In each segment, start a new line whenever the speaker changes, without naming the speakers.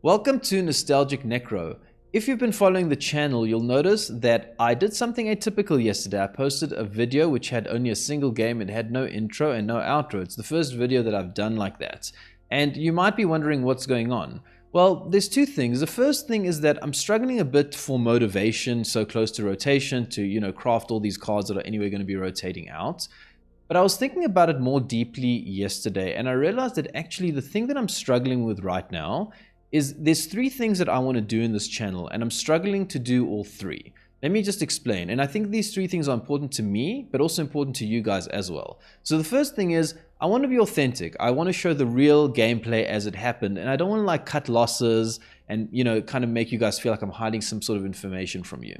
Welcome to Nostalgic Necro. If you've been following the channel, you'll notice that I did something atypical yesterday. I posted a video which had only a single game. It had no intro and no outro. It's the first video that I've done like that. And you might be wondering what's going on. Well, there's two things. The first thing is that I'm struggling a bit for motivation so close to rotation to, craft all these cards that are anyway going to be rotating out. But I was thinking about it more deeply yesterday, and I realized that actually the thing that I'm struggling with right now is there's three things that I want to do in this channel, and I'm struggling to do all three. Let me just explain. And I think these three things are important to me, but also important to you guys as well. So the first thing is I want to be authentic. I want to show the real gameplay as it happened, and I don't want to cut losses and kind of make you guys feel like I'm hiding some sort of information from you.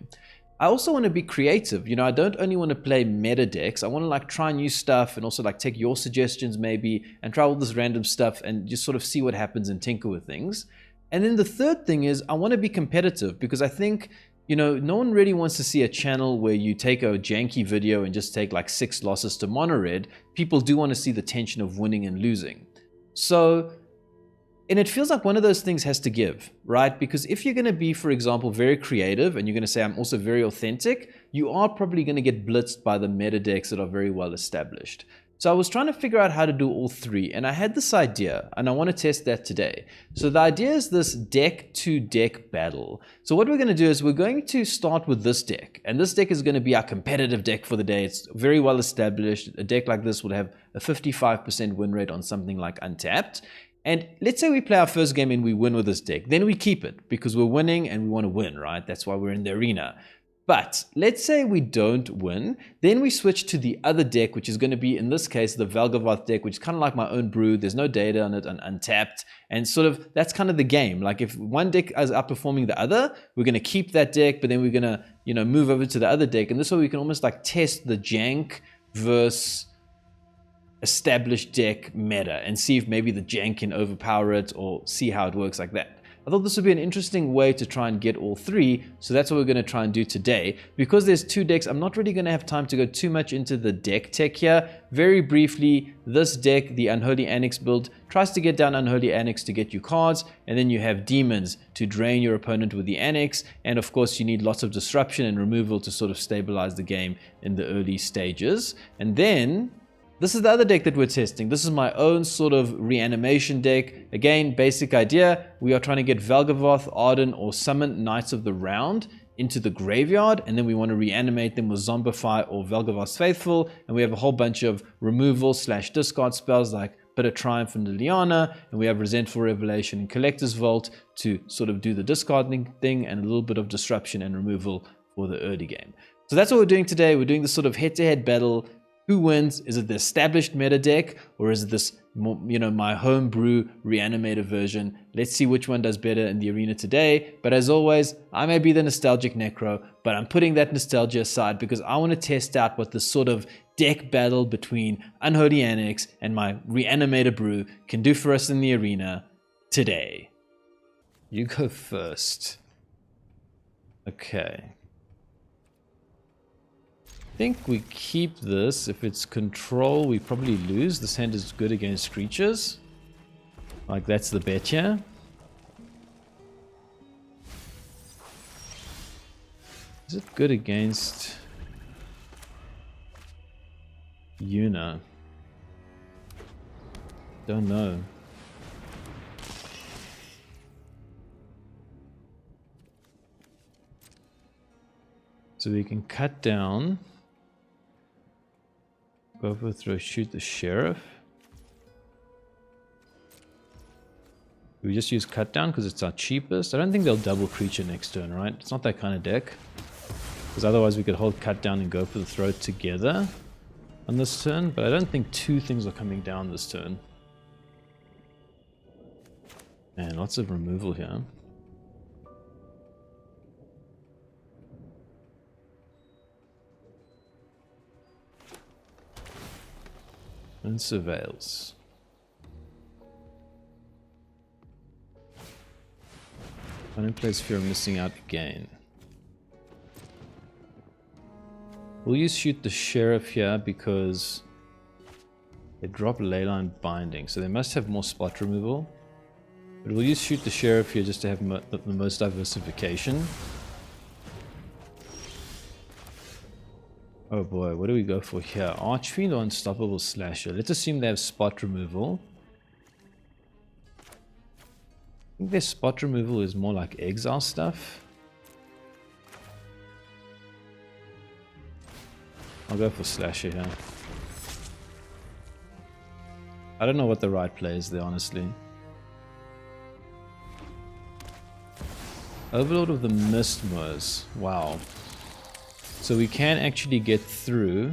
I also want to be creative. I don't only want to play meta decks. I want to try new stuff and also take your suggestions maybe and try all this random stuff and just sort of see what happens and tinker with things. And then the third thing is I want to be competitive, because I think, no one really wants to see a channel where you take a janky video and just take 6 losses to mono red. People do want to see the tension of winning and losing. And it feels like one of those things has to give, right? Because if you're going to be, for example, very creative and you're going to say I'm also very authentic, you are probably going to get blitzed by the meta decks that are very well established. So I was trying to figure out how to do all three, and I had this idea, and I want to test that today. So the idea is this deck-to-deck battle. So what we're going to do is we're going to start with this deck, and this deck is going to be our competitive deck for the day. It's very well established. A deck like this would have a 55% win rate on something like Untapped. And let's say we play our first game and we win with this deck. Then we keep it because we're winning and we want to win, right? That's why we're in the arena. But let's say we don't win. Then we switch to the other deck, which is going to be, in this case, the Valgavoth deck, which is kind of like my own brew. There's no data on it and Untapped. And sort of that's kind of the game. If one deck is outperforming the other, we're going to keep that deck, but then we're going to, move over to the other deck. And this way we can almost test the jank versus established deck meta and see if maybe the jank can overpower it or see how it works like that. I thought this would be an interesting way to try and get all three, so that's what we're going to try and do today. Because there's two decks, I'm not really going to have time to go too much into the deck tech here. Very briefly, this deck, the Unholy Annex build, tries to get down Unholy Annex to get you cards, and then you have demons to drain your opponent with the Annex, and of course you need lots of disruption and removal to sort of stabilize the game in the early stages. And then this is the other deck that we're testing. This is my own sort of reanimation deck. Again, basic idea. We are trying to get Valgavoth, Arden, or summon Knights of the Round into the graveyard, and then we want to reanimate them with Zombify or Valgavoth's Faithful, and we have a whole bunch of removal/discard spells like Bitter Triumph and Liliana, and we have Resentful Revelation and Collector's Vault to sort of do the discarding thing, and a little bit of disruption and removal for the early game. So that's what we're doing today. We're doing this sort of head-to-head battle. Who wins? Is it the established meta deck, or is it this, my homebrew Reanimator version? Let's see which one does better in the arena today. But as always, I may be the nostalgic necro, but I'm putting that nostalgia aside because I want to test out what this sort of deck battle between Unholy Annex and my Reanimator brew can do for us in the arena today. You go first. Okay. I think we keep this. If it's control, we probably lose. This hand is good against creatures. That's the bet here. Is it good against Yuna? Don't know. So we can cut down. Go for throw, shoot the sheriff. We just use cut down because it's our cheapest. I don't think they'll double creature next turn, right? It's not that kind of deck. Because otherwise we could hold cut down and go for the throw together on this turn. But I don't think two things are coming down this turn. Man, lots of removal here. And surveils. Opponent plays fear of missing out again. We'll use shoot the sheriff here because they drop Leyline Binding, so they must have more spot removal. But we'll use Shoot the Sheriff here just to have the most diversification. Oh boy, what do we go for here? Archfiend or Unstoppable Slasher? Let's assume they have spot removal. I think their spot removal is more like exile stuff. I'll go for Slasher here. I don't know what the right play is there, honestly. Overlord of the Mistmoors. Wow. So we can actually get through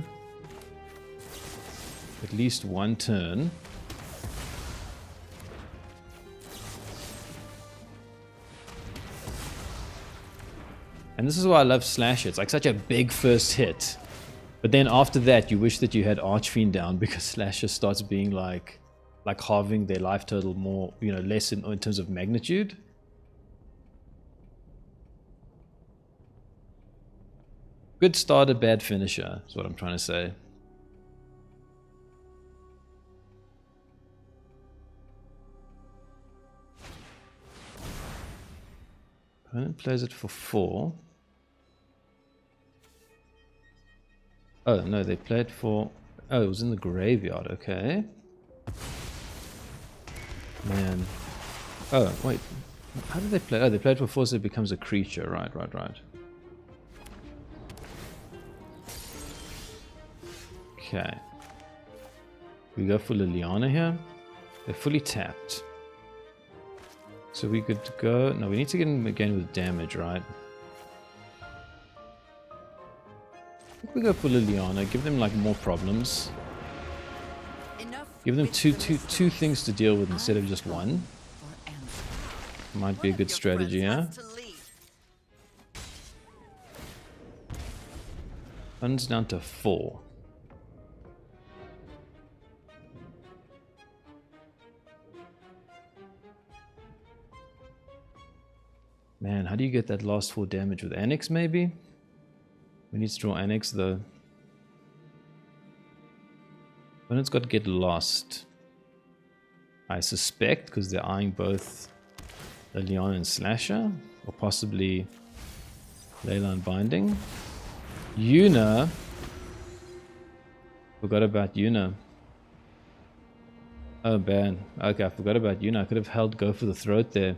at least one turn. And this is why I love Slasher. It's like such a big first hit. But then after that, you wish that you had Archfiend down because Slasher starts being like halving their life total more, you know, less in terms of magnitude. Good starter, bad finisher, is what I'm trying to say. Opponent plays it for 4. Oh, no, they played for... Oh, it was in the graveyard, okay. Man. Oh, wait. How did they play? Oh, they played for 4, so it becomes a creature. Right. Okay. We go for Liliana here. They're fully tapped. So we could go... No, we need to get him again with damage, right? I think we go for Liliana. Give them like more problems. Give them two things to deal with instead of just one. Might be a good strategy, yeah? Funds down to 4. Man, how do you get that last 4 damage with Annex, maybe? We need to draw Annex, though. Opponent's got to get lost. I suspect, because they're eyeing both Liliana and Slasher, or possibly Leyline Binding. Una. Forgot about Una. Oh, bad. Okay, I forgot about Una. I could have held Go for the Throat there.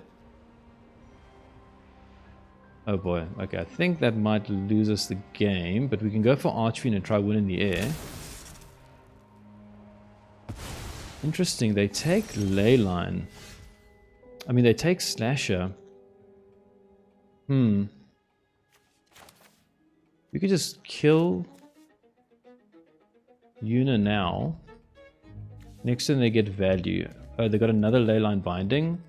Oh boy, okay, I think that might lose us the game, but we can go for Archfiend and try win in the air. Interesting, they take Leyline. I mean, they take Slasher. We could just kill Una now. Next turn they get value. Oh, they got another Leyline Binding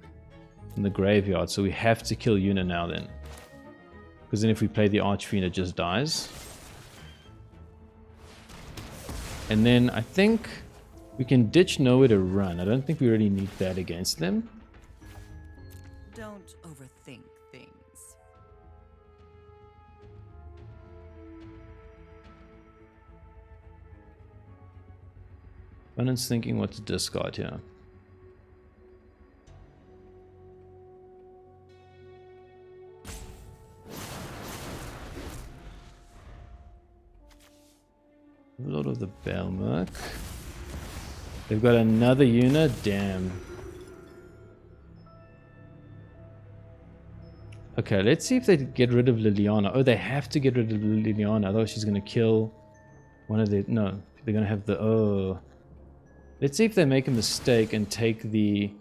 in the graveyard, so we have to kill Una now then. Because then if we play the Archfiend, it just dies. And then I think we can ditch Nowhere to Run. I don't think we really need that against them.
Don't overthink things.
Opponent's thinking what to discard here. Lord of the Belmerk. They've got another Una. Damn. Okay, let's see if they get rid of Liliana. Oh, they have to get rid of Liliana. Otherwise she's going to kill one of the... No, they're going to have the... Oh. Let's see if they make a mistake and take the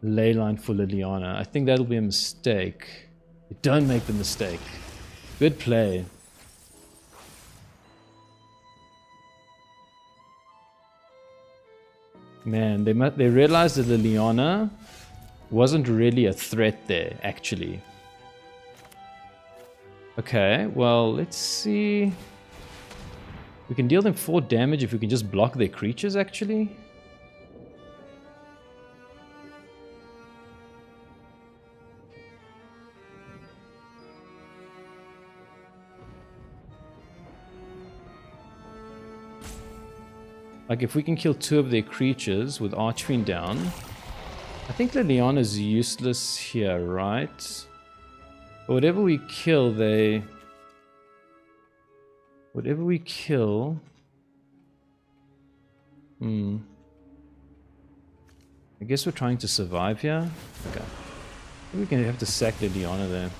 Leyline for Liliana. I think that'll be a mistake. Don't make the mistake. Good play. Man, they realized that Liliana wasn't really a threat there, actually. Okay, well, let's see. We can deal them 4 damage if we can just block their creatures, actually. Like, if we can kill 2 of their creatures with Archfiend down, I think Liliana is useless here, right? But whatever we kill, they... Whatever we kill... I guess we're trying to survive here. Okay. We're gonna have to sack Liliana there.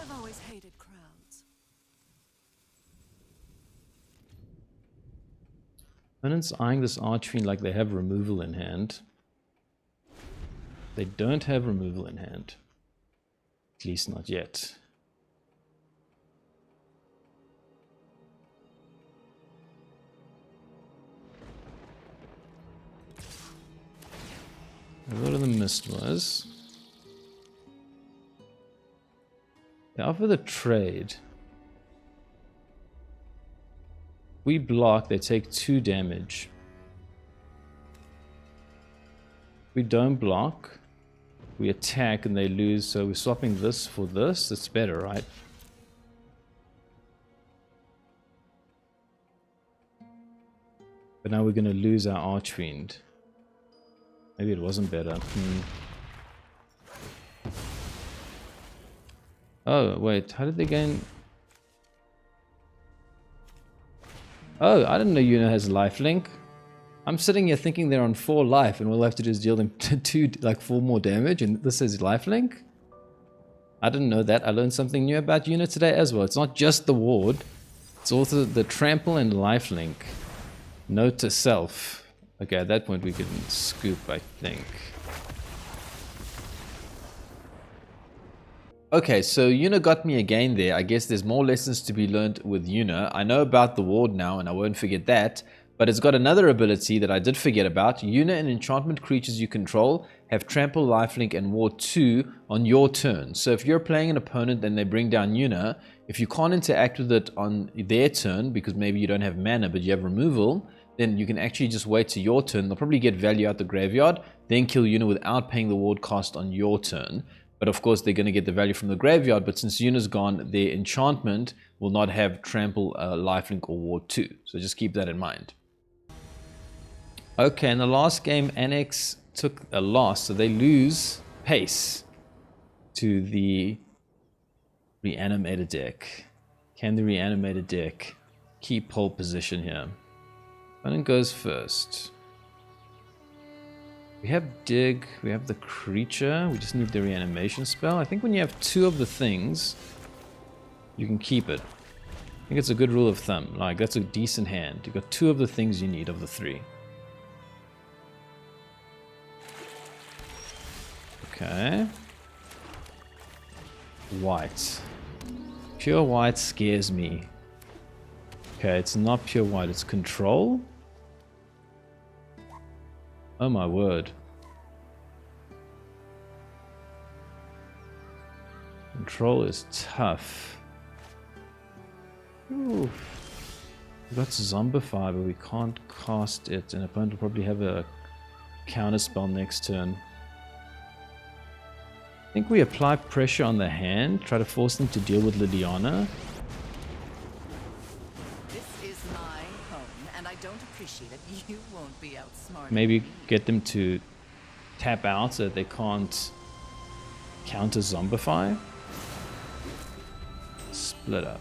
I've always hated crowds.
Opponents eyeing this Archfiend like they have removal in hand. They don't have removal in hand. At least not yet. A lot of the mist was. They offer the trade. We block, they take 2 damage. We don't block. We attack and they lose, so we're swapping this for this. It's better, right? But now we're going to lose our Archfiend. Maybe it wasn't better. Oh, wait. How did they gain... Oh, I didn't know Yuna has lifelink. I'm sitting here thinking they're on 4 life and we'll have to just deal them 4 more damage, and this is lifelink? I didn't know that. I learned something new about Yuna today as well. It's not just the ward, it's also the trample and lifelink. Note to self. Okay, at that point we can scoop, I think. Okay, so Yuna got me again there. I guess there's more lessons to be learned with Yuna. I know about the ward now and I won't forget that. But it's got another ability that I did forget about. Yuna and enchantment creatures you control have trample, lifelink, and ward 2 on your turn. So if you're playing an opponent and they bring down Yuna, if you can't interact with it on their turn, because maybe you don't have mana but you have removal, then you can actually just wait to your turn. They'll probably get value out the graveyard, then kill Yuna without paying the ward cost on your turn. But of course they're going to get the value from the graveyard, but since Yuna's gone, their enchantment will not have trample, lifelink, or ward 2. So just keep that in mind. Okay, in the last game, Annex took a loss, so they lose pace to the Reanimator deck. Can the Reanimator deck keep pole position here? Opponent goes first. We have Dig, we have the creature, we just need the reanimation spell. I think when you have 2 of the things, you can keep it. I think it's a good rule of thumb. Like, that's a decent hand. You've got 2 of the things you need of the 3. Okay. White. Pure white scares me. Okay, it's not pure white, it's control. Oh my word. Control is tough. Ooh. We've got Zombify, but we can't cast it, and opponent will probably have a counter spell next turn. I think we apply pressure on the hand, try to force them to deal with Liliana.
This is my home, and I don't appreciate it. You won't be outsmarted.
Maybe get them to tap out so that they can't counter Zombify. Split up.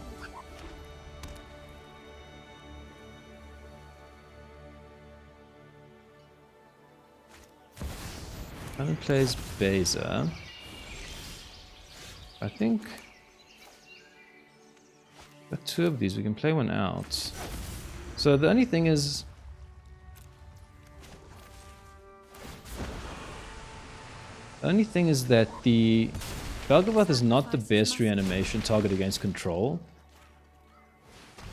Opponent plays Beza. I think got 2 of these, we can play one out. So the only thing is that the Valgavoth is not the best reanimation target against control,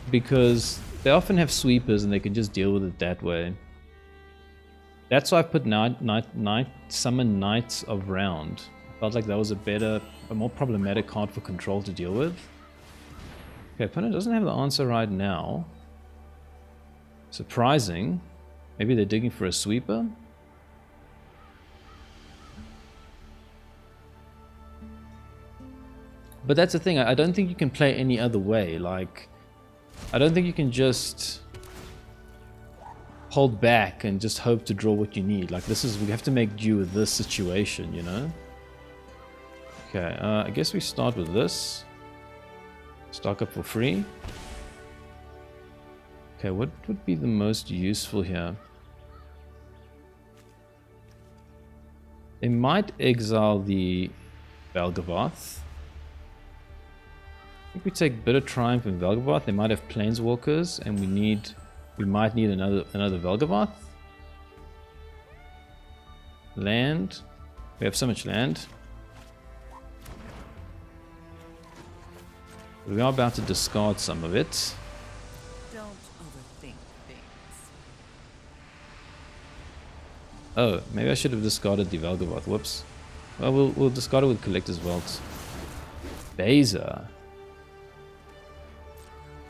because they often have sweepers and they can just deal with it that way. That's why I put Summon Knights of Round. I felt like that was a more problematic card for control to deal with. Okay, opponent doesn't have the answer right now. Surprising. Maybe they're digging for a sweeper? But that's the thing, I don't think you can play any other way. Like, I don't think you can just hold back and just hope to draw what you need. Like, this is, we have to make do with this situation, you know? Okay, I guess we start with this. Stock up for free. Okay, what would be the most useful here? They might exile the Valgavoth. I think we take Bitter Triumph and Valgavoth. They might have Planeswalkers, and we might need another Valgavoth. Land. We have so much land. We are about to discard some of it.
Don't overthink things.
Oh, maybe I should have discarded the Valgavoth. Whoops. Well, we'll discard it with Collector's Vault. Beza.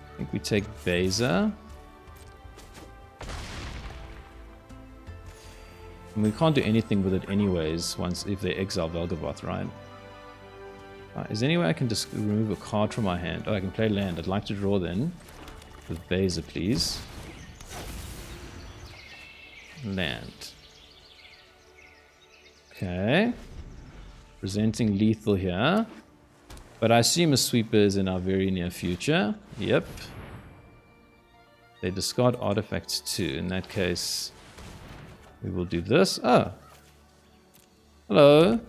I think we take Beza. And we can't do anything with it anyways if they exile Valgavoth, right? Is there any way I can just remove a card from my hand? Oh, I can play land. I'd like to draw then. With Beza, please. Land. Okay. Presenting lethal here. But I assume a sweeper is in our very near future. Yep. They discard artifacts too. In that case, we will do this. Oh. Hello.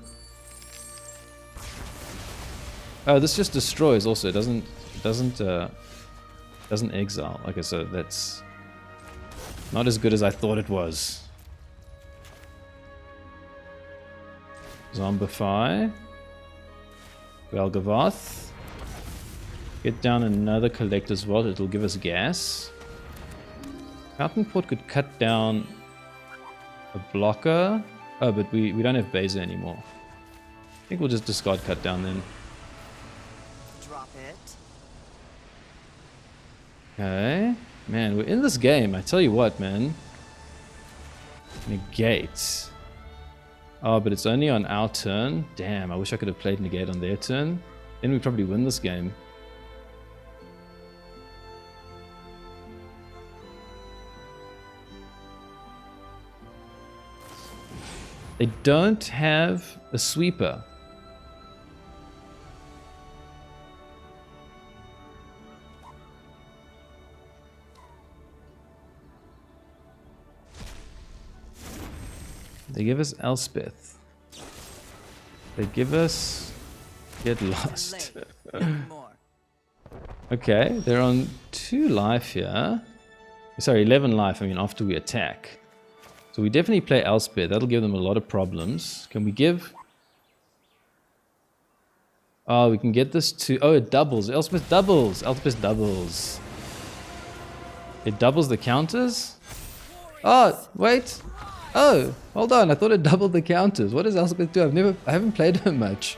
Oh, this just destroys also. It doesn't exile. Okay, so that's not as good as I thought it was. Zombify. Valgavoth. Get down another Collector's Vault. It'll give us gas. Fountain Port could cut down a blocker. Oh, but we don't have Beza anymore. I think we'll just discard Cut Down then.
Drop it.
Okay. Man, we're in this game. I tell you what, man. Negate. Oh, but it's only on our turn. Damn, I wish I could have played Negate on their turn. Then we probably win this game. They don't have a sweeper. They give us Elspeth. They give us Get Lost. Okay, they're on 2 life here. Sorry, 11 life, I mean, after we attack. So we definitely play Elspeth. That'll give them a lot of problems. Can we give... Oh, we can get this to... Oh, it doubles. Elspeth doubles. Elspeth doubles. It doubles the counters? Oh, wait. Oh, hold on. I thought it doubled the counters. What does Elspeth do? I haven't played her much.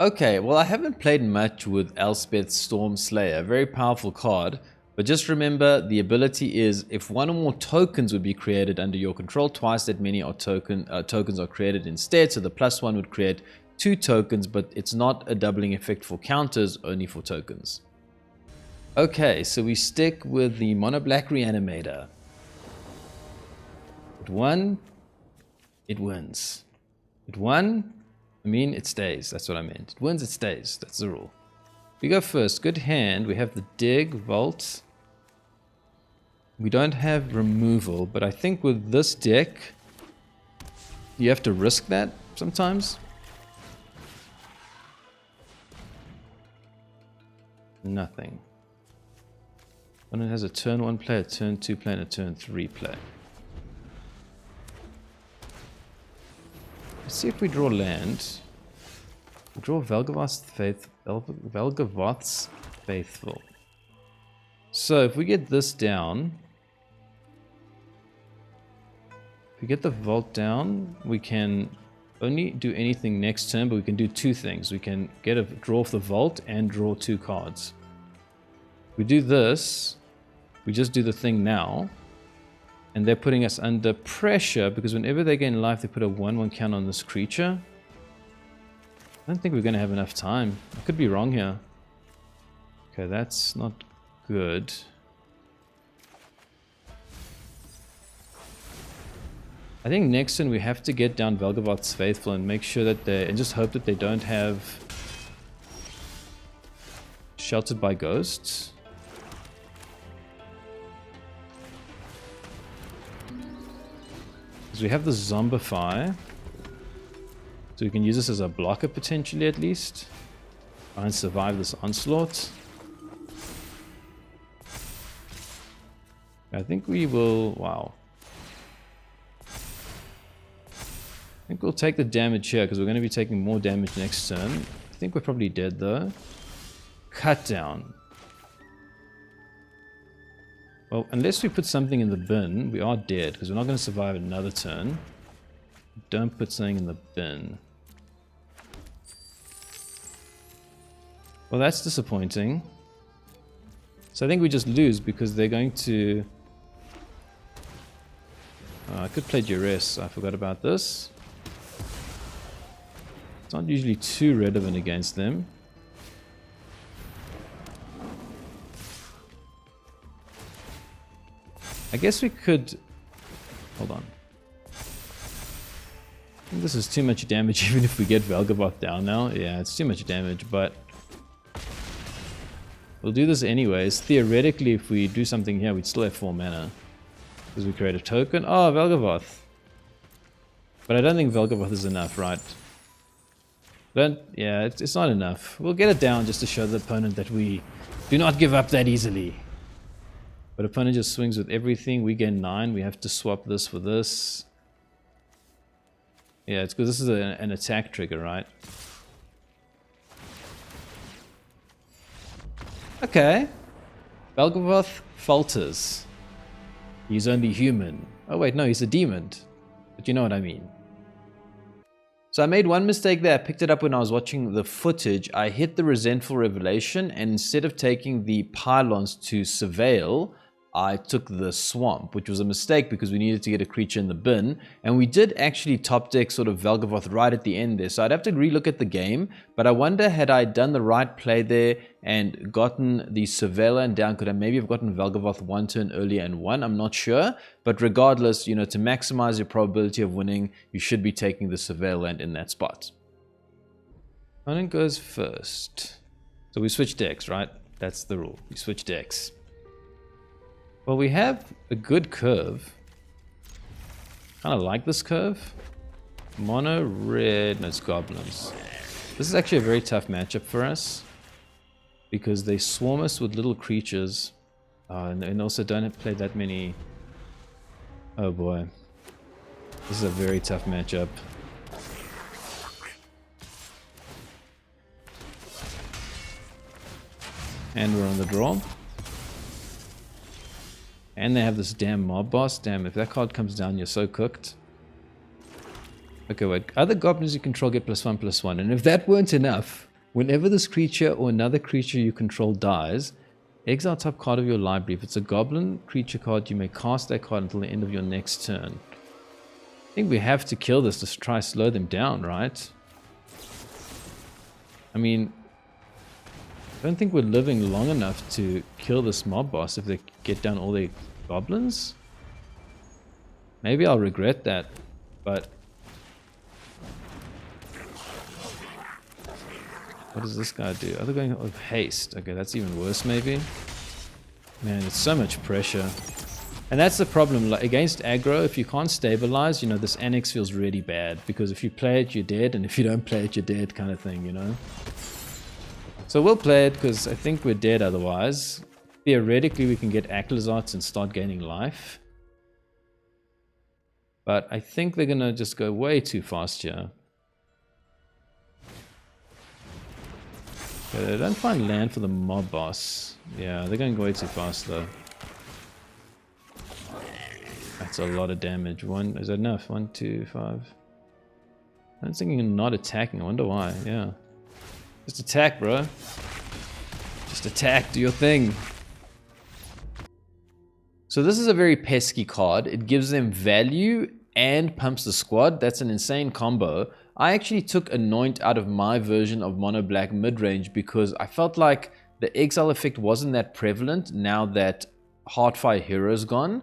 Okay, well, I haven't played much with Elspeth Storm Slayer. Very powerful card. But just remember, the ability is if one or more tokens would be created under your control, twice that many tokens are created instead. So the +1 would create 2 tokens, but it's not a doubling effect for counters, only for tokens. Okay, so we stick with the Mono Black Reanimator. It won, it wins. It won, I mean it stays. That's what I meant. It wins, it stays. That's the rule. We go first. Good hand. We have the Dig, Vault. We don't have removal, but I think with this deck, you have to risk that sometimes. Nothing. Opponent has a turn 1 play, a turn 2 play, and a turn 3 play. Let's see if we draw land. We draw Valgavoth's Faithful. So if we get this down, if we get the Vault down, we can only do anything next turn, but we can do 2 things. We can get a draw off the Vault and draw 2 cards. If we do this, we just do the thing now, and they're putting us under pressure because whenever they gain life, they put a 1/1 count on this creature. I don't think we're going to have enough time. I could be wrong here. Okay, that's not good. I think next turn we have to get down Valgavoth's Faithful and make sure that they... and just hope that they don't have... Sheltered by Ghosts. Because we have the Zombify. So we can use this as a blocker potentially at least. Try and survive this onslaught. I think we will... wow. I think we'll take the damage here because we're going to be taking more damage next turn. I think we're probably dead though. Cut down. Well, unless we put something in the bin, we are dead because we're not going to survive another turn. Don't put something in the bin. Well, that's disappointing. So I think we just lose because they're going to... I could play Duress. I forgot about this. It's not usually too relevant against them. I guess we could... hold on. I think this is too much damage even if we get Valgavoth down now. Yeah, it's too much damage, but... we'll do this anyways. Theoretically, if we do something here, we'd still have 4 mana. Because we create a token. Oh, Valgavoth. But I don't think Valgavoth is enough, right? Yeah, it's not enough. We'll get it down just to show the opponent that we do not give up that easily. But opponent just swings with everything. We gain 9. We have to swap this for this. Yeah, it's because this is an attack trigger, right? Okay. Valgavoth falters. He's only human. Oh wait, no, he's a demon. But you know what I mean. So I made one mistake there. I picked it up when I was watching the footage. I hit the Resentful Revelation, and instead of taking the pylons to surveil, I took the swamp, which was a mistake because we needed to get a creature in the bin. And we did actually top deck sort of Valgavoth right at the end there. So I'd have to relook at the game. But I wonder, had I done the right play there and gotten the Surveillant down, could I maybe have gotten Valgavoth one turn earlier and won? I'm not sure. But regardless, you know, to maximize your probability of winning, you should be taking the Surveillant in that spot. Opponent goes first. So we switch decks, right? That's the rule. We switch decks. Well, we have a good curve. Kind of like this curve. Mono, red, no, it's Goblins. This is actually a very tough matchup for us. Because they swarm us with little creatures. And also don't play that many... oh boy. This is a very tough matchup. And we're on the draw. And they have this damn mob boss. Damn, if that card comes down, you're so cooked. Okay, wait. Other goblins you control get +1/+1. And if that weren't enough, whenever this creature or another creature you control dies, exile top card of your library. If it's a goblin creature card, you may cast that card until the end of your next turn. I think we have to kill this to try to slow them down, right? I mean... I don't think we're living long enough to kill this mob boss if they get down all their goblins. Maybe I'll regret that, but... what does this guy do? Are they going with haste? Okay, that's even worse maybe. Man, it's so much pressure. And that's the problem, like against aggro, if you can't stabilize, you know, this Annex feels really bad. Because if you play it, you're dead, and if you don't play it, you're dead kind of thing, you know? So we'll play it because I think we're dead otherwise. Theoretically, we can get Aclazotz and start gaining life. But I think they're going to just go way too fast here. Okay, they don't find land for the mob boss. Yeah, they're going way too fast though. That's a lot of damage. Is that enough? 1, 2, 5. I'm thinking not attacking. I wonder why. Yeah. Just attack, bro. Just attack, do your thing. So this is a very pesky card. It gives them value and pumps the squad. That's an insane combo. I actually took Anoint out of my version of Mono Black Midrange because I felt like the Exile effect wasn't that prevalent now that Heartfire Hero's gone.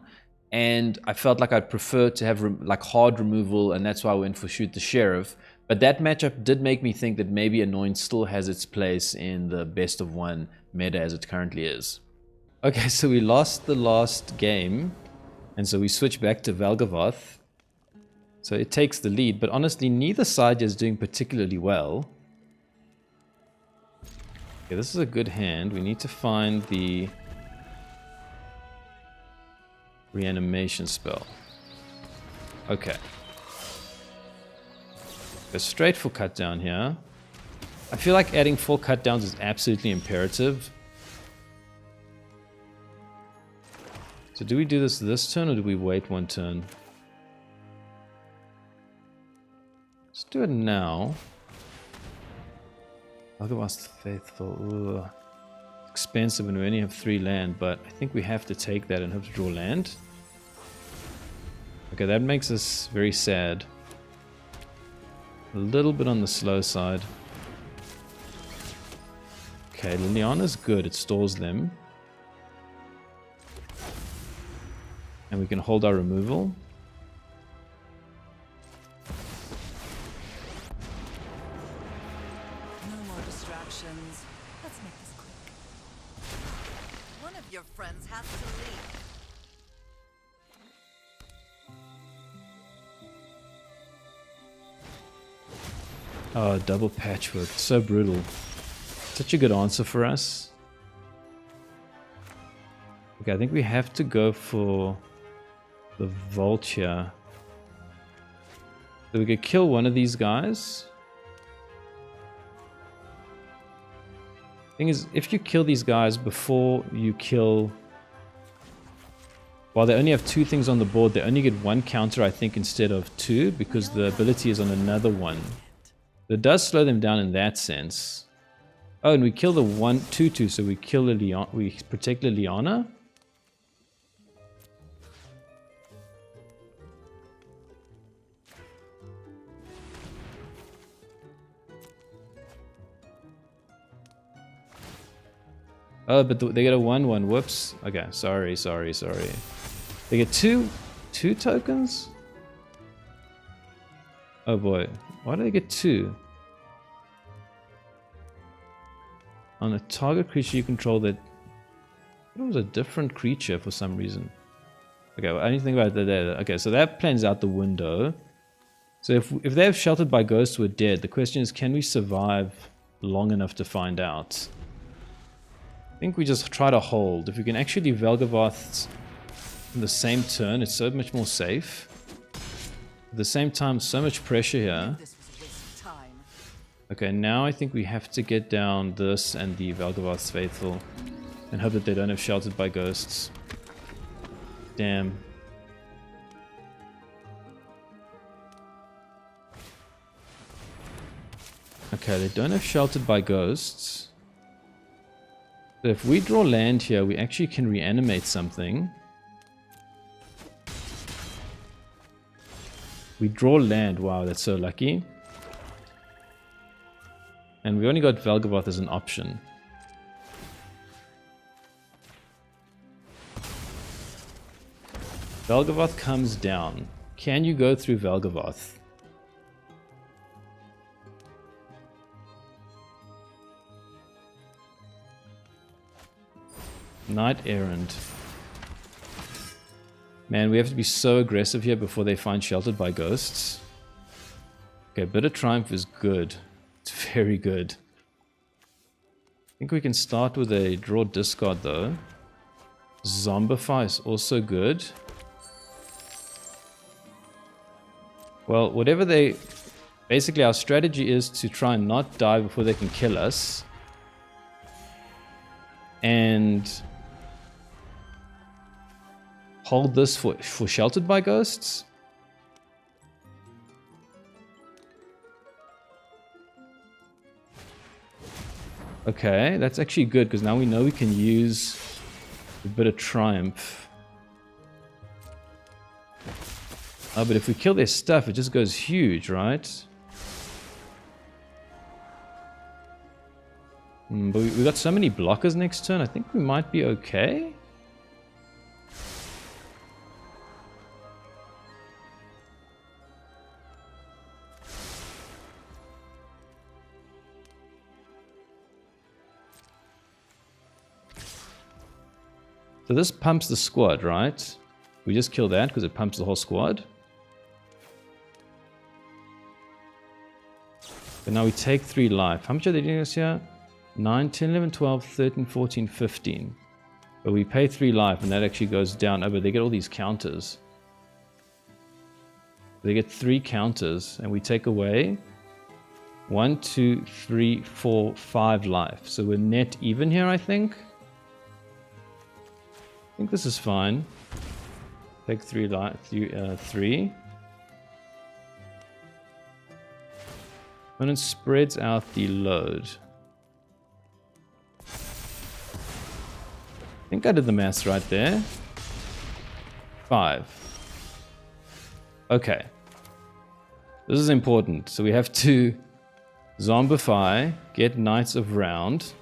And I felt like I'd prefer to have like hard removal, and that's why I went for Shoot the Sheriff. But that matchup did make me think that maybe Anoint still has its place in the best of one meta as it currently is. Okay, so we lost the last game, and so we switch back to Valgavoth. So it takes the lead, but honestly, neither side is doing particularly well. Okay, this is a good hand. We need to find the reanimation spell. Okay. Go straight for cut down here. I feel like adding 4 cut downs is absolutely imperative. So do we do this turn or do we wait 1 turn? Let's do it now. Valgavoth Faithful. Ugh. Expensive and we only have 3 land, but I think we have to take that and hope to draw land. Okay, that makes us very sad. A little bit on the slow side. Okay, Liliana's good. It stores them. And we can hold our removal.
No more distractions. Let's make this quick. One of your friends has to leave.
Oh, double patchwork. So brutal. Such a good answer for us. Okay, I think we have to go for the Vulture. So we could kill one of these guys. Thing is, if you kill these guys before you kill... While they only have 2 things on the board, they only get 1 counter, I think, instead of 2, because the ability is on another one. It does slow them down in that sense. Oh, and we kill the 1/2/2, so we kill Liliana. We protect Liliana. Oh, but they get a 1/1. Whoops. Okay, sorry. They get two tokens? Oh boy. Why do they get 2? On a target creature you control that... It was a different creature for some reason. Okay, well, I didn't think about that there. Okay, so that plan's out the window. So if they have Sheltered by Ghosts, we're dead. The question is, can we survive long enough to find out? I think we just try to hold. If we can actually Valgavoth in the same turn, it's so much more safe. At the same time, so much pressure here. Okay, now I think we have to get down this and the Valgavoth's Faithful and hope that they don't have Sheltered by Ghosts. Damn. Okay, they don't have Sheltered by Ghosts. So if we draw land here, we actually can reanimate something. We draw land. Wow, that's so lucky. And we only got Valgavoth as an option. Valgavoth comes down. Can you go through Valgavoth? Knight Errant. Man, we have to be so aggressive here before they find Sheltered by Ghosts. Okay, Bitter Triumph is good. It's very good. I think we can start with a draw discard though. Zombify is also good. Well, whatever they... Basically our strategy is to try and not die before they can kill us. And... hold this for Sheltered by Ghosts. Okay, that's actually good because now we know we can use a bit of Triumph. Oh, but if we kill their stuff, it just goes huge, right? But we got so many blockers next turn, I think we might be okay. So this pumps the squad, right? We just kill that because it pumps the whole squad. But now we take 3 life. How much are they doing us here? 9, 10, 11, 12, 13, 14, 15. But we pay 3 life and that actually goes down. Oh, but they get all these counters. They get 3 counters and we take away 1, 2, 3, 4, 5 life. So we're net even here, I think. I think this is fine. Take 3 life, 3. And it spreads out the load. I think I did the maths right there. 5. Okay. This is important. So we have to zombify, get Knights of Round.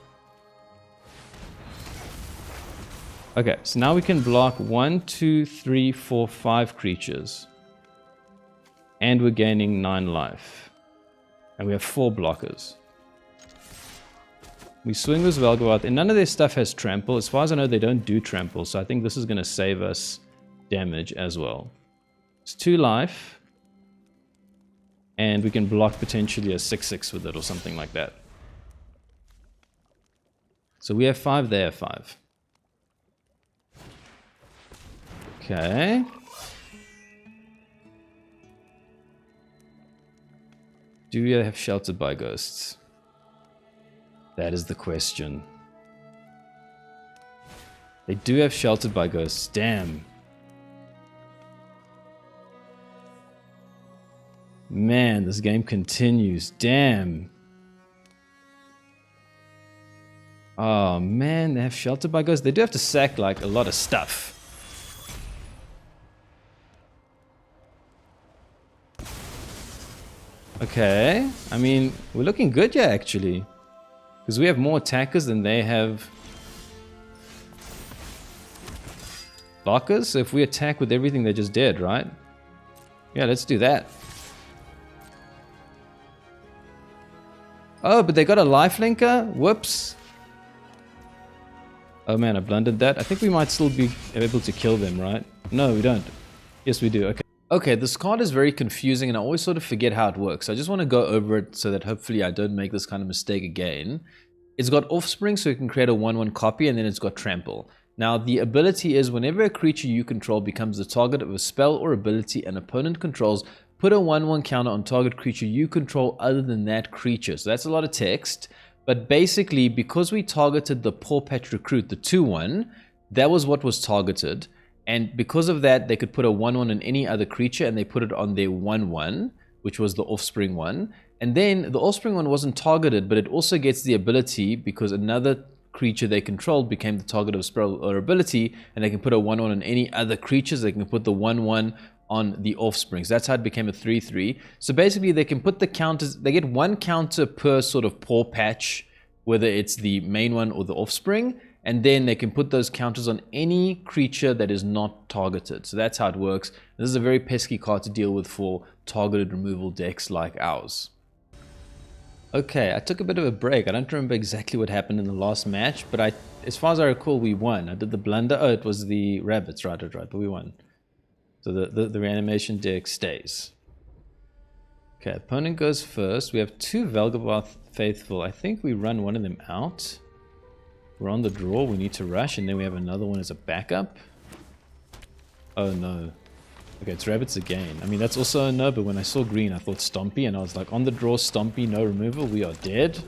Okay, so now we can block 1, 2, 3, 4, 5 creatures. And we're gaining 9 life. And we have 4 blockers. We swing this Valgavoth, and none of their stuff has trample. As far as I know, they don't do trample, so I think this is going to save us damage as well. It's 2 life. And we can block potentially a 6/6 with it or something like that. So we have 5, they have 5. Okay. Do we have Sheltered by Ghosts? That is the question. They do have Sheltered by Ghosts. Damn. Man, this game continues. Damn. Oh man, they have Sheltered by Ghosts. They do have to sack like a lot of stuff. Okay, I mean, we're looking good here actually. Because we have more attackers than they have blockers. So if we attack with everything, they're just dead, right? Yeah, let's do that. Oh, but they got a lifelinker? Whoops. Oh man, I blundered that. I think we might still be able to kill them, right? No, we don't. Yes, we do. Okay. Okay, this card is very confusing and I always sort of forget how it works. I just want to go over it so that hopefully I don't make this kind of mistake again. It's got Offspring, so you can create a 1/1 copy, and then it's got Trample. Now, the ability is whenever a creature you control becomes the target of a spell or ability an opponent controls, put a 1/1 counter on target creature you control other than that creature. So that's a lot of text. But basically, because we targeted the Paw Patch Recruit, the 2/1, that was what was targeted. And because of that, they could put a 1/1 on any other creature, and they put it on their 1/1, which was the Offspring one. And then the Offspring one wasn't targeted, but it also gets the ability because another creature they controlled became the target of a spell or ability, and they can put a 1/1 on any other creatures. They can put the 1/1 on the Offsprings. That's how it became a 3/3. So basically, they can put the counters. They get 1 counter per sort of Paw Patch, whether it's the main one or the Offspring. And then they can put those counters on any creature that is not targeted. So that's how it works. This is a very pesky card to deal with for targeted removal decks like ours. Okay, I took a bit of a break. I don't remember exactly what happened in the last match, but as far as I recall, we won. I did the blunder. Oh, it was the rabbits, right, but we won. So the reanimation deck stays. Okay, opponent goes first. We have 2 Valgavoth Faithful. I think we run one of them out. We're on the draw, we need to rush, and then we have another one as a backup. Oh no. Okay, it's rabbits again. I mean, that's also a no, but when I saw green, I thought Stompy, and I was like, on the draw, Stompy, no removal, we are dead.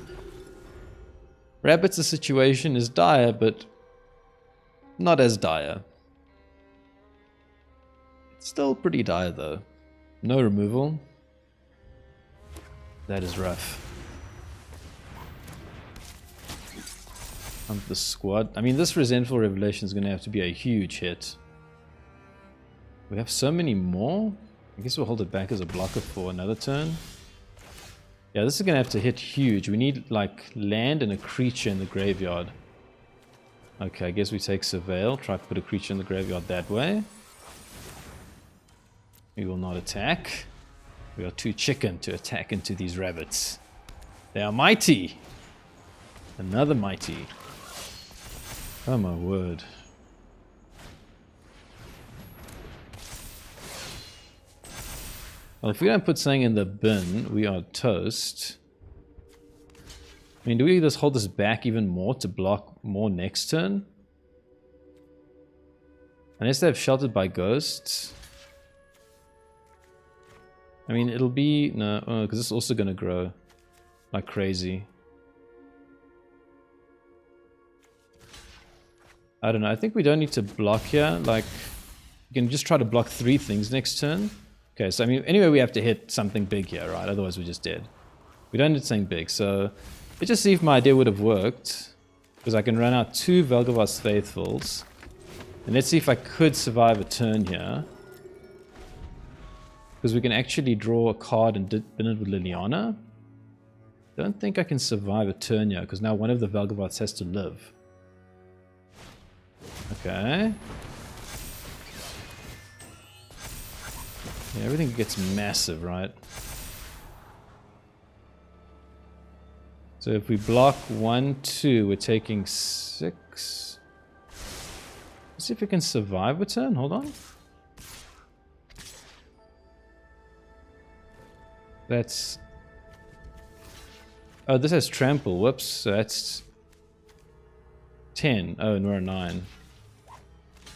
Rabbits, the situation is dire, but not as dire. It's still pretty dire, though. No removal. That is rough. The squad. I mean, this Resentful Revelation is going to have to be a huge hit. We have so many more. I guess we'll hold it back as a blocker for another turn. Yeah, this is going to have to hit huge. We need, like, land and a creature in the graveyard. Okay, I guess we take Surveil. Try to put a creature in the graveyard that way. We will not attack. We are too chicken to attack into these rabbits. They are mighty. Another mighty. Oh my word. Well, if we don't put something in the bin, we are toast. I mean, do we just hold this back even more to block more next turn? Unless they've sheltered by ghosts. I mean, it'll be... No, because it's also going to grow like crazy. I don't know. I think we don't need to block here. Like, you can just try to block 3 things next turn. Okay, so I mean, anyway, we have to hit something big here, right? Otherwise, we're just dead. We don't need something big, so let's just see if my idea would have worked. Because I can run out 2 Valgavoth Faithfuls. And let's see if I could survive a turn here. Because we can actually draw a card and bin it with Liliana. Don't think I can survive a turn here, because now one of the Valgavoths has to live. Okay. Yeah, everything gets massive, right? So if we block 1, 2, we're taking 6. Let's see if we can survive a turn. Hold on. That's... Oh, this has trample. Whoops. So that's 10. Oh, and we're a 9.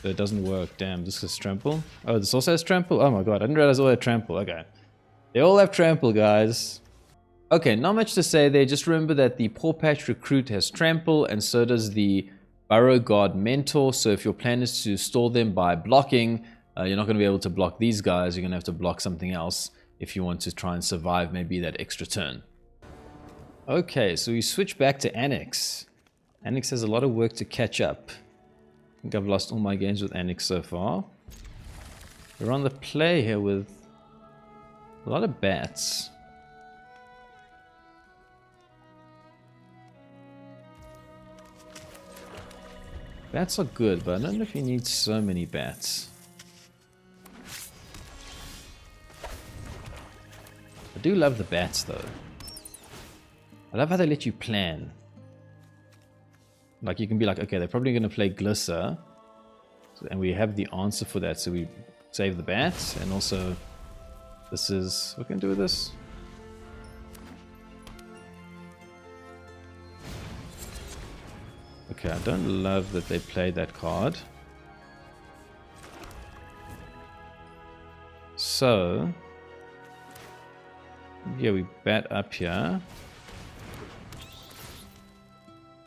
So it doesn't work. Damn, this has trample. Oh, this also has trample? Oh my god, I didn't realize all had trample. Okay. They all have trample, guys. Okay, not much to say there. Just remember that the Paw Patch Recruit has trample, and so does the Burrow Guard Mentor. So if your plan is to stall them by blocking, you're not going to be able to block these guys. You're going to have to block something else if you want to try and survive maybe that extra turn. Okay, so we switch back to Annex. Annex has a lot of work to catch up. I think I've lost all my games with Annex so far. We're on the play here with a lot of bats. Bats are good, but I don't know if you need so many bats. I do love the bats though. I love how they let you plan. Like you can be like, okay, they're probably going to play Glisser. And we have the answer for that. So we save the bats. And also, this is... What can I do with this? Okay, I don't love that they played that card. So... Yeah, we bat up here.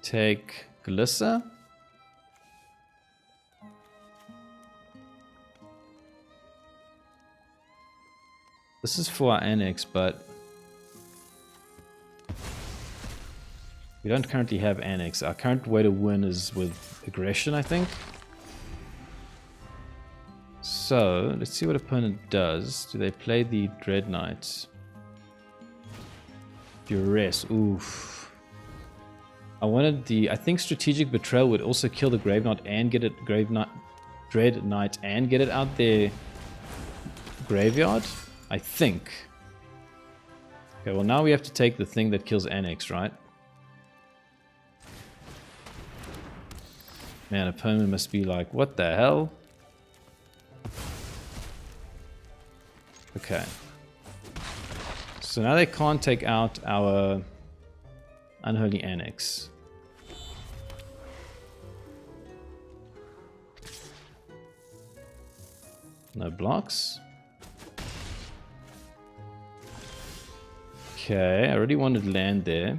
Take Glisser. This is for our Annex, but we don't currently have Annex. Our current way to win is with aggression, I think. So, let's see what opponent does. Do they play the Dread Knight? Duress, oof. I wanted the... I think Strategic Betrayal would also kill the Grave Knight and get it... Dread Knight and get it out their graveyard. I think. Okay, well now we have to take the thing that kills Annex, right? Man, opponent must be like, what the hell? Okay. So now they can't take out our Unholy Annex. No blocks. Okay, I already wanted land there.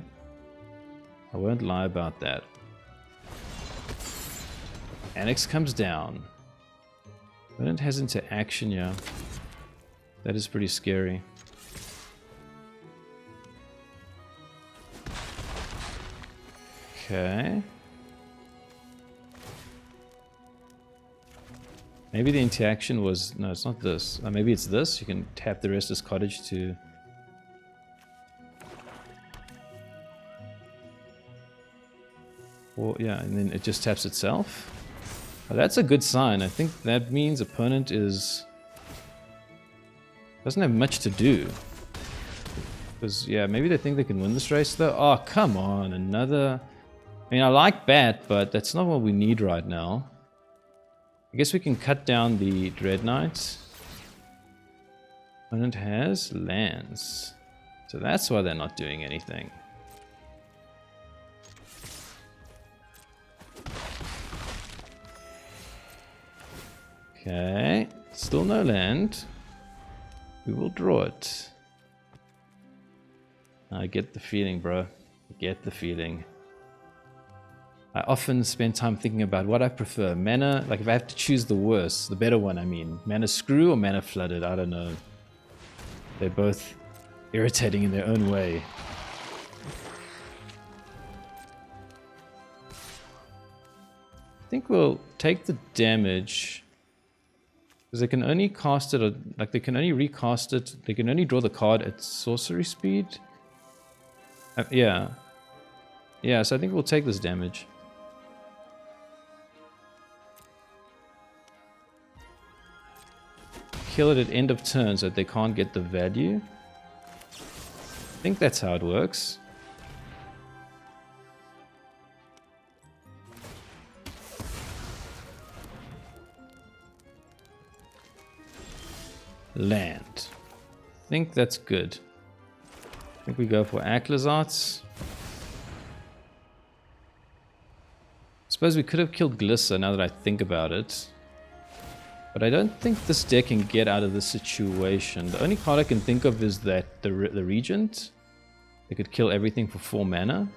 I won't lie about that. Annex comes down. Opponent has into action, yeah. That is pretty scary. Okay. Maybe the interaction was... No, it's not this. Maybe it's this. You can tap the Restless Cottage to... Or, yeah, and then it just taps itself. Oh, that's a good sign. I think that means opponent is... doesn't have much to do. Because, yeah, maybe they think they can win this race, though. Oh, come on. Another... I mean, I like Bat, but that's not what we need right now. I guess we can cut down the Dread Knights. Opponent has lands. So that's why they're not doing anything. Okay. Still no land. We will draw it. I get the feeling, bro. I get the feeling. I often spend time thinking about what I prefer. Mana, like if I have to choose the worst, the better one, I mean. Mana Screw or Mana Flooded, I don't know. They're both irritating in their own way. I think we'll take the damage. Because they can only cast it, like they can only recast it, they can only draw the card at sorcery speed. Yeah. Yeah, so I think we'll take this damage. Kill it at end of turn so that they can't get the value. I think that's how it works. Land. I think that's good. I think we go for Aclazotz. Suppose we could have killed Glissa now that I think about it. But I don't think this deck can get out of this situation. The only card I can think of is that the Regent. They could kill everything for 4 mana.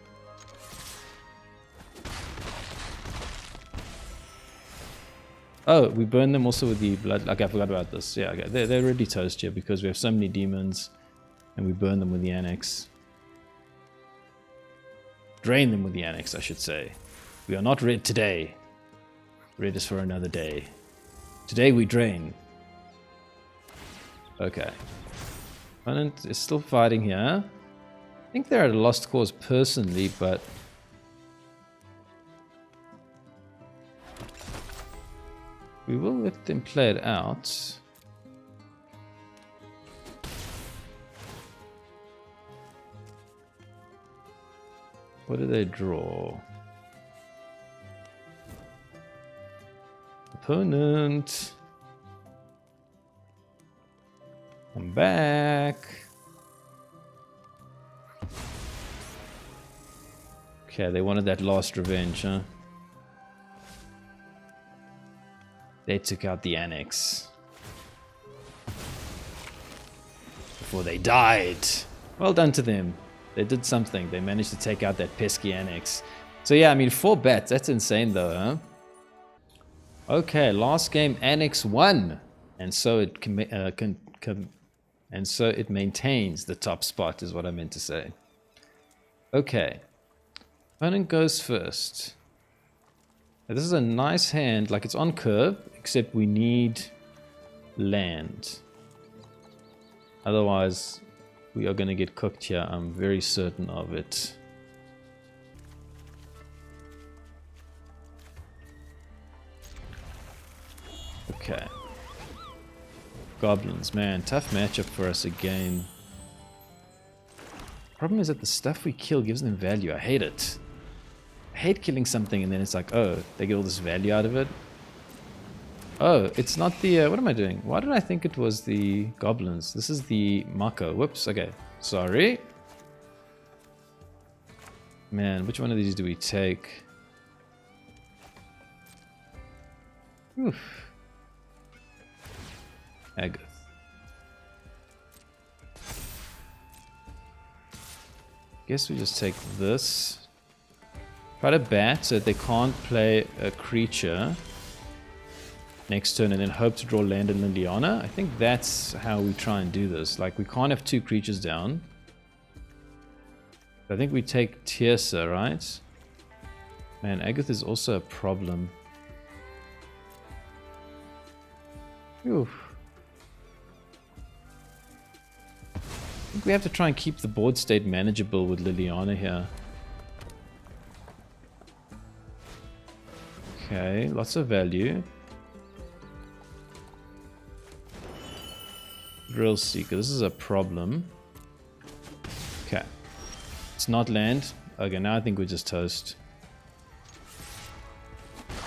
Oh, we burn them also with the blood. Okay, I forgot about this. Yeah, okay. They're already toast here because we have so many demons. And we burn them with the Annex. Drain them with the Annex, I should say. We are not red today. Red is for another day. Today we drain. Okay. Opponent is still fighting here. I think they're at a lost cause personally, but... we will let them play it out. What do they draw? Opponent. I'm back. Okay, they wanted that last revenge, huh? They took out the Annex. Before they died. Well done to them. They did something. They managed to take out that pesky Annex. So yeah, I mean, 4 bats. That's insane though, huh? Okay, last game, Annex won. And so it maintains the top spot is what I meant to say. Okay. Opponent goes first. Now, this is a nice hand. Like, it's on curve, except we need land. Otherwise, we are going to get cooked here. I'm very certain of it. Okay. Goblins, man, tough matchup for us again. Problem is that the stuff we kill gives them value. I hate it. I hate killing something and then it's like, oh, they get all this value out of it. Oh, it's not the... what am I doing? Why did I think it was the Goblins? This is the Mako. Whoops, okay. Sorry. Man, which one of these do we take? Oof. Agath. Guess we just take this. Try to bat so that they can't play a creature next turn and then hope to draw land in Liliana. I think that's how we try and do this. Like, we can't have 2 creatures down. I think we take Tiersa, right? Man, Agath is also a problem. Oof. I think we have to try and keep the board state manageable with Liliana here. Okay, lots of value. Thrill Seeker, this is a problem. Okay. It's not land. Okay, now I think we're just toast.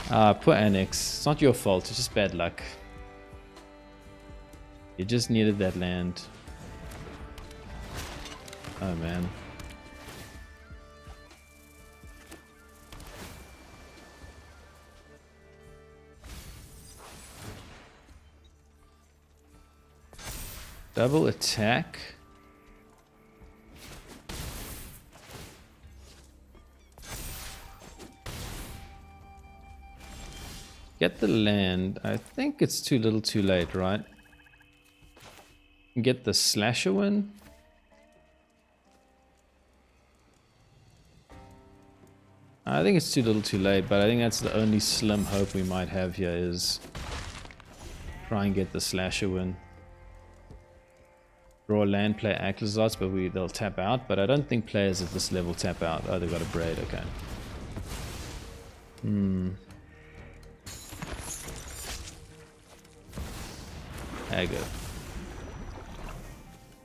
Poor Annex. It's not your fault, it's just bad luck. You just needed that land. Oh man. Double attack. Get the land. I think it's too little too late, right? Get the slasher win. I think it's too little too late, but I think that's the only slim hope we might have here is try and get the slasher win. Draw land, play Aclazotz, but they'll tap out. But I don't think players at this level tap out. Oh, they've got a braid, okay. Aggo.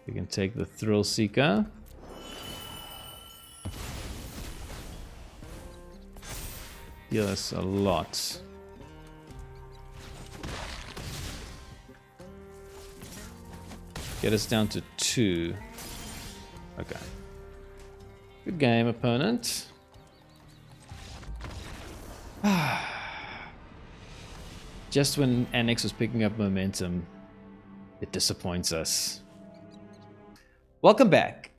We can take the Thrill Seeker. Heal us a lot. Get us down to 2. Okay. Good game, opponent. Just when Annex was picking up momentum, it disappoints us. Welcome back.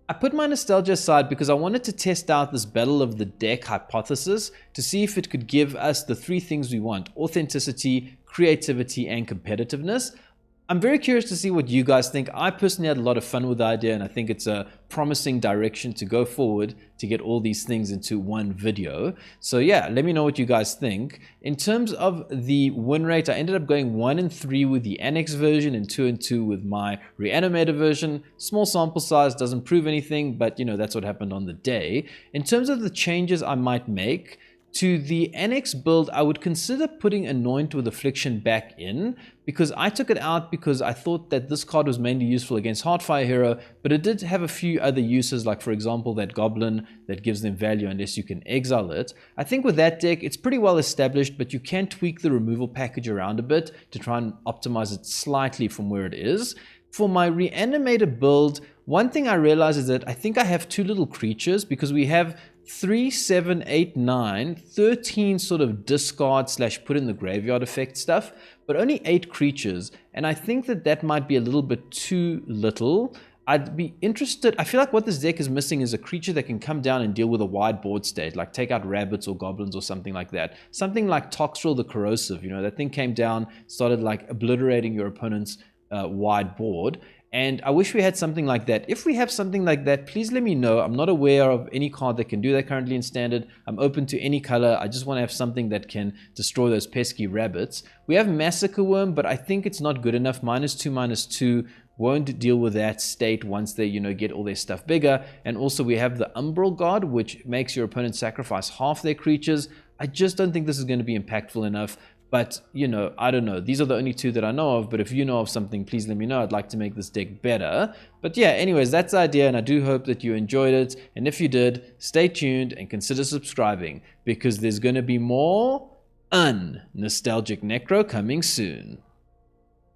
I put my nostalgia aside because I wanted to test out this Battle of the Deck hypothesis to see if it could give us the 3 things we want: authenticity, creativity, and competitiveness. I'm very curious to see what you guys think. I personally had a lot of fun with the idea, and I think it's a promising direction to go forward to get all these things into one video. So yeah, let me know what you guys think. In terms of the win rate, I ended up going 1-3 with the Annex version and 2-2 with my Reanimator version. Small sample size, doesn't prove anything, but you know, that's what happened on the day. In terms of the changes I might make, to the Annex build, I would consider putting Anoint with Affliction back in, because I took it out because I thought that this card was mainly useful against Heartfire Hero, but it did have a few other uses, like for example that Goblin that gives them value unless you can exile it. I think with that deck, it's pretty well established, but you can tweak the removal package around a bit to try and optimize it slightly from where it is. For my Reanimator build, one thing I realized is that I think I have too little creatures, because we have 3, 7, 8, 9, 13 sort of discard / put in the graveyard effect stuff, but only 8 creatures, and I think that that might be a little bit too little. I'd be interested, I feel like what this deck is missing is a creature that can come down and deal with a wide board state, like take out rabbits or goblins or something like that. Something like Toxtril the Corrosive, you know, that thing came down, started like obliterating your opponent's wide board. And I wish we had something like that. If we have something like that, please let me know. I'm not aware of any card that can do that currently in Standard. I'm open to any color. I just want to have something that can destroy those pesky rabbits. We have Massacre Worm, but I think it's not good enough. -2/-2 won't deal with that state once they, you know, get all their stuff bigger. And also we have the Umbral God, which makes your opponent sacrifice half their creatures. I just don't think this is going to be impactful enough. But, you know, I don't know. These are the only 2 that I know of. But if you know of something, please let me know. I'd like to make this deck better. But yeah, anyways, that's the idea. And I do hope that you enjoyed it. And if you did, stay tuned and consider subscribing, because there's going to be more un-nostalgic Necro coming soon.